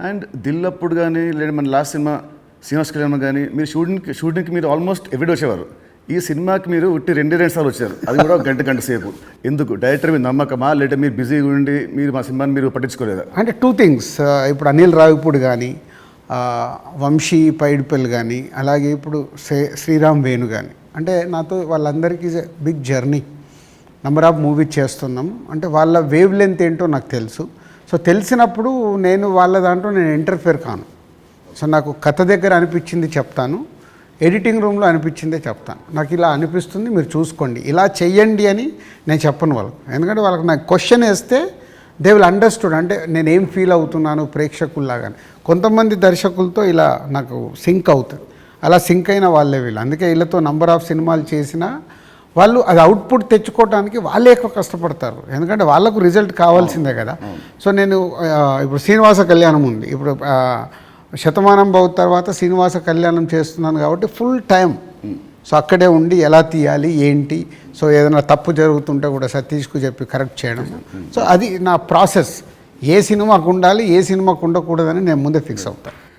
And Dil అప్పుడు కానీ లేదా మన లాస్ట్ సినిమా శ్రీనివాస్ కళ్యాణ్ కానీ మీరు షూటింగ్కి మీరు ఆల్మోస్ట్ ఎవ్రీడే వచ్చేవారు. ఈ సినిమాకి మీరు ఉట్టి 2 సార్లు వచ్చారు, అది కూడా గంట సేపు. ఎందుకు? డైరెక్టర్ మీద నమ్మకమా లేదా మీరు బిజీగా ఉండి మీరు మా సినిమాని మీరు పట్టించుకోలేదా? అంటే 2 థింగ్స్. ఇప్పుడు అనిల్ రావిపూడి కానీ, వంశీ పైడిపల్లి కానీ, అలాగే ఇప్పుడు శ్రీరామ్ వేణు కానీ, అంటే నాతో వాళ్ళందరికీ big journey. Number of movies చేస్తున్నాం, అంటే వాళ్ళ వేవ్ లెంత్ ఏంటో నాకు తెలుసు. సో తెలిసినప్పుడు నేను వాళ్ళ దాంట్లో నేను ఇంటర్ఫియర్ కాను. సో నాకు కథ దగ్గర అనిపించింది చెప్తాను, ఎడిటింగ్ రూమ్లో అనిపించిందే చెప్తాను. నాకు ఇలా అనిపిస్తుంది, మీరు చూసుకోండి, ఇలా చెయ్యండి అని నేను చెప్పను వాళ్ళకు. ఎందుకంటే వాళ్ళకి నాకు క్వశ్చన్ వేస్తే దే విల్ అండర్స్టూడ్, అంటే నేను ఏం ఫీల్ అవుతున్నాను ప్రేక్షకుల్లాగానే. కొంతమంది దర్శకులతో ఇలా నాకు సింక్ అవుతుంది, అలా సింక్ అయిన వాళ్ళే వీళ్ళు. అందుకే వీళ్ళతో నంబర్ ఆఫ్ సినిమాలు చేసినా వాళ్ళు అది అవుట్పుట్ తెచ్చుకోవడానికి వాళ్ళే ఎక్కువ కష్టపడతారు, ఎందుకంటే వాళ్ళకు రిజల్ట్ కావాల్సిందే కదా. సో నేను ఇప్పుడు శ్రీనివాస కళ్యాణం ఉంది, ఇప్పుడు శతమానం భవ తర్వాత శ్రీనివాస కళ్యాణం చేస్తున్నాను కాబట్టి ఫుల్ టైం. సో అక్కడే ఉండి ఎలా తీయాలి ఏంటి, సో ఏదైనా తప్పు జరుగుతుంటే కూడా సతీష్కు చెప్పి కరెక్ట్ చేయడం. సో అది నా ప్రాసెస్. ఏ సినిమాకు ఉండాలి ఏ సినిమాకు ఉండకూడదని నేను ముందే ఫిక్స్ అవుతాను.